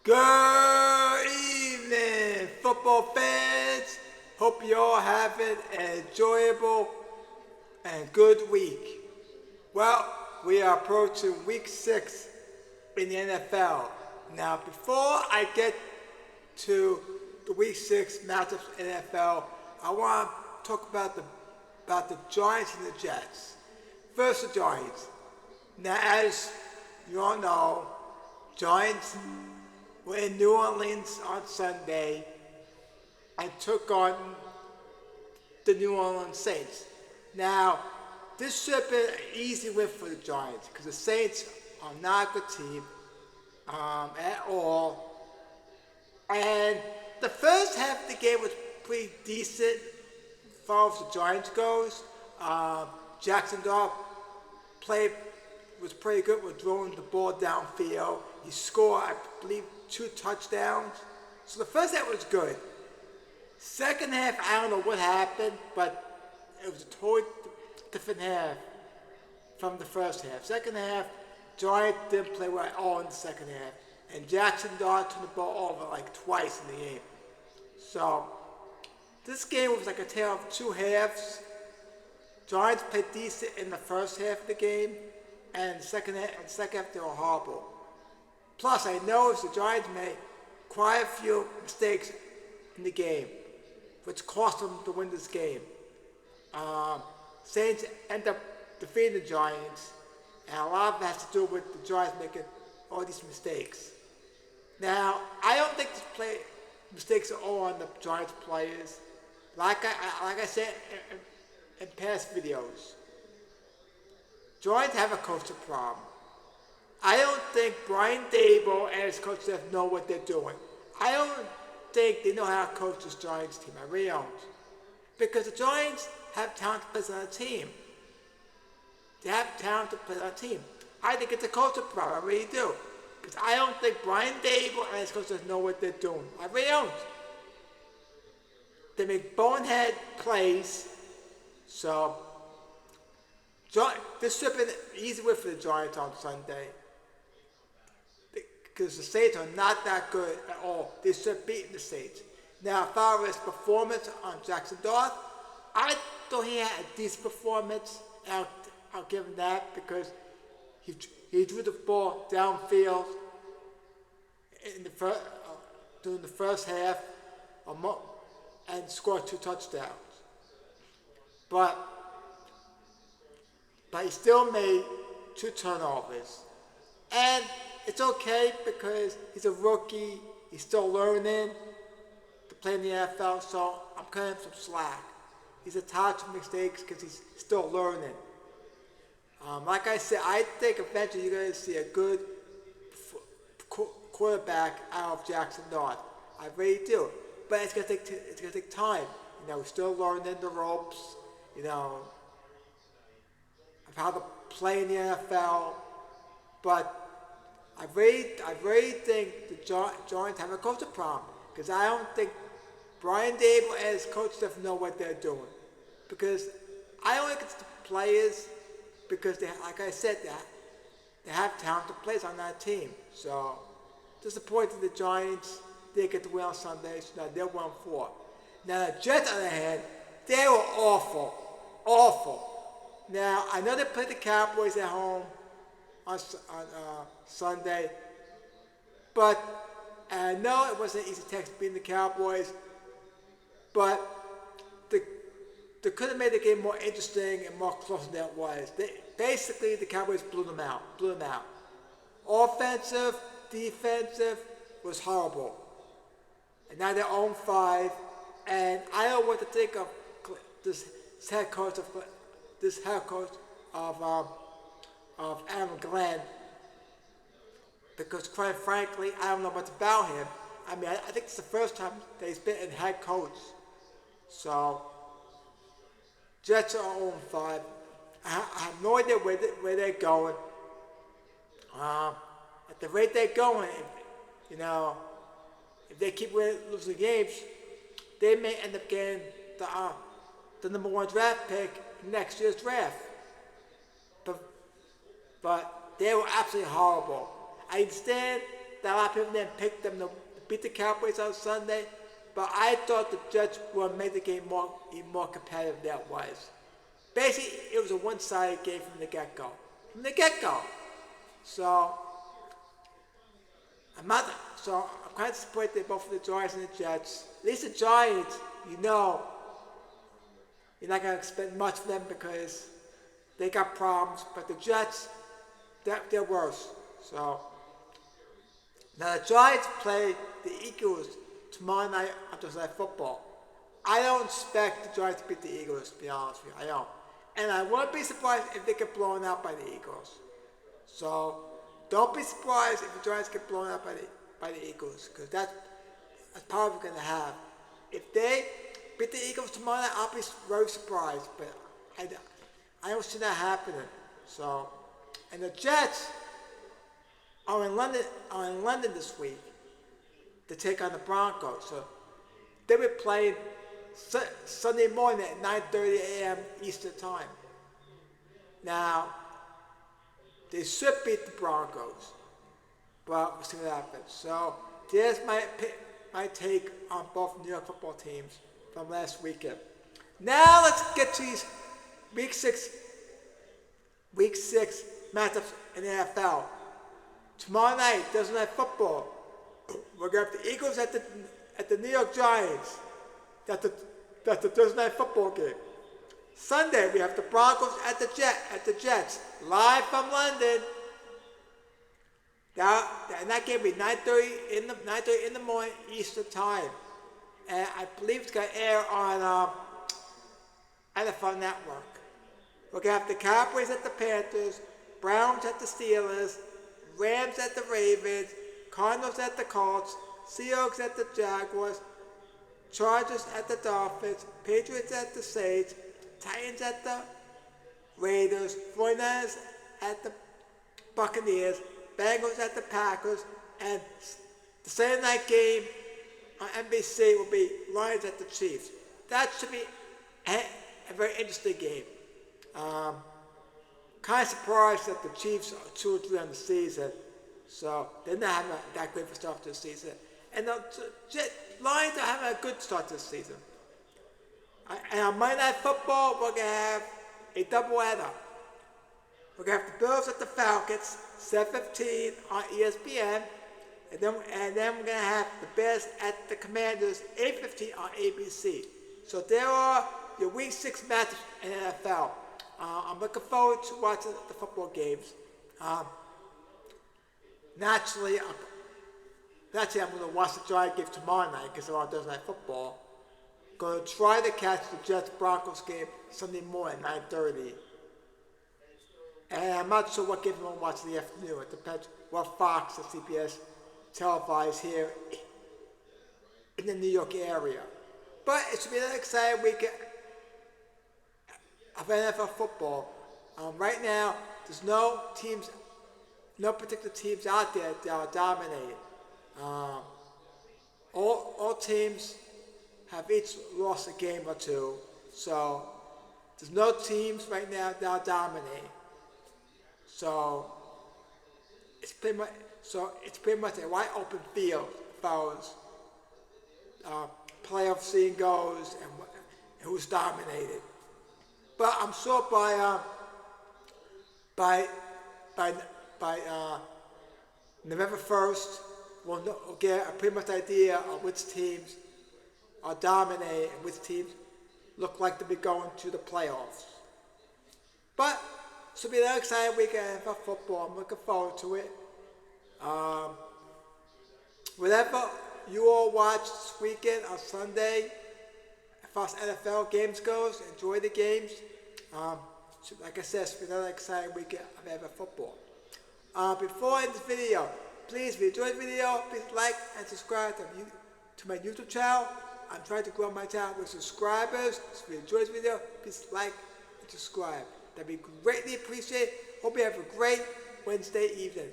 Good evening, football fans. Hope you all having an enjoyable and good week. Well, we are approaching week 6 in the NFL. Now, before I get to the week 6 matchups in the NFL, I want to talk about the Giants and the Jets. First, the Giants. Now, as you all know, Giants were in New Orleans on Sunday and took on the New Orleans Saints. Now, this should have been an easy win for the Giants because the Saints are not a good team at all. And the first half of the game was pretty decent as far as the Giants goes. Jackson Dart was pretty good with throwing the ball downfield. He scored, I believe, 2 touchdowns. So the first half was good. Second half, I don't know what happened, but it was a totally different half from the first half. Second half, Giants didn't play well at all in the second half. And Jackson Dart turned the ball over like twice in the game. So this game was like a tale of 2 halves. Giants played decent in the first half of the game, and second half they were horrible. Plus, I noticed the Giants made quite a few mistakes in the game, which cost them to win this game. Saints end up defeating the Giants, and a lot of it has to do with the Giants making all these mistakes. Now, I don't think mistakes are all on the Giants players. Like I said in past videos, Giants have a coaching problem. I don't think Brian Daboll and his coach staff know what they're doing. I don't think they know how to coach this Giants team. I really don't. Because the Giants have talented players on a team. They have talented players on a team. I think it's a coaching problem. I really do. Because I don't think Brian Daboll and his coach staff know what they're doing. I really don't. They make bonehead plays. So, this should have been an easy win for the Giants on Sunday. Because the Saints are not that good at all. They should have beaten the Saints. Now, as far as performance on Jackson Dart, I thought he had a decent performance. I'll give him that because he drew the ball downfield during the first half and scored 2 touchdowns. But he still made 2 turnovers. And it's okay because he's a rookie. He's still learning to play in the NFL, so I'm cutting him some slack. He's entitled to mistakes because he's still learning. Like I said, I think eventually you're going to see a good quarterback out of Jackson Dart. I really do. But it's going to take time. He's still learning the ropes, of how to play in the NFL. But I really think the Giants have a coaching problem because I don't think Brian Daboll and his coach staff know what they're doing. Because I don't think it's the players because like I said, they have talented players on that team. So disappointed the Giants didn't get to win on Sunday, so now they're 1-4. Now the Jets on the other hand, they were awful. Now I know they played the Cowboys at home on Sunday, but I know it wasn't an easy task beating the Cowboys, but they could have made the game more interesting and more close than it was. Basically, the Cowboys blew them out. Offensive, defensive was horrible. And now they're 0-5, and I don't know what to think of this head coach of Adam Glenn, because quite frankly, I don't know much about him. I mean, I think it's the first time that he's been in head coach. So, Jets are 0-5. I have no idea where they're going. At the rate they're going, if they keep losing games, they may end up getting the number 1 draft pick in next year's draft. But they were absolutely horrible. I understand that a lot of people didn't pick them to beat the Cowboys on Sunday, but I thought the Jets would make the game even more competitive than it was. Basically, it was a one-sided game from the get-go. So, I'm kind of disappointed both for the Giants and the Jets. At least the Giants, you're not going to expect much from them because they got problems. But the Jets, they're worse. So, now the Giants play the Eagles tomorrow night on Thursday Night Football. I don't expect the Giants to beat the Eagles, to be honest with you. I don't. And I won't be surprised if they get blown out by the Eagles. So, don't be surprised if the Giants get blown out by the Eagles, because that's probably going to happen. If they beat the Eagles tomorrow night, I'll be very surprised, but I don't see that happening. So, and the Jets are in London this week to take on the Broncos. So they'll be playing Sunday morning at 9:30 a.m. Eastern Time. Now, they should beat the Broncos, but we'll see what happens. So there's my take on both New York football teams from last weekend. Now let's get to these Week 6 matchups in the NFL. Tomorrow night, Thursday Night Football, we're going to have the Eagles at the New York Giants. That's the Thursday Night Football game. Sunday, we have the Broncos at the Jets, live from London. Now, and that game will be 9:30 in the morning Eastern Time, and I believe it's going to air on NFL Network. We're going to have the Cowboys at the Panthers, Browns at the Steelers, Rams at the Ravens, Cardinals at the Colts, Seahawks at the Jaguars, Chargers at the Dolphins, Patriots at the Saints, Titans at the Raiders, 49ers at the Buccaneers, Bengals at the Packers, and the Saturday night game on NBC will be Lions at the Chiefs. That should be a very interesting game. Kind of surprised that the Chiefs are 2-3 on the season, so they're not having that great of a start to the season. And the Lions are having a good start to the season. And on Monday Night Football, we're going to have a doubleheader. We're going to have the Bills at the Falcons, 7:15 on ESPN, and then we're going to have the Bears at the Commanders, 8:15 on ABC. So there are your Week 6 matches in the NFL. I'm looking forward to watching the football games. Naturally, I'm going to watch the Giants game tomorrow night because they're on Thursday Night Football. Going to try to catch the Jets-Broncos game Sunday morning, 9:30. And I'm not sure what game I'm going to watch in the afternoon. It depends what Fox or CBS televise here in the New York area. But it should be an exciting weekend of NFL football. Right now, there's no particular teams out there that are dominating. All teams have each lost a game or two, so there's no teams right now that are dominating. So it's pretty much a wide open field as far as playoff scene goes and who's dominated. But I'm sure by November 1st, we'll get a pretty much idea of which teams are dominating and which teams look like to be going to the playoffs. But this will be an exciting weekend for football. I'm looking forward to it. Whatever you all watch this weekend on Sunday, as far as NFL games goes, enjoy the games. Like I said, it's been another exciting weekend of NFL football. Before I end this video, please, if you enjoyed the video, please like and subscribe to my YouTube channel. I'm trying to grow my channel with subscribers. So if you enjoyed this video, please like and subscribe. That'd be greatly appreciated. Hope you have a great Wednesday evening.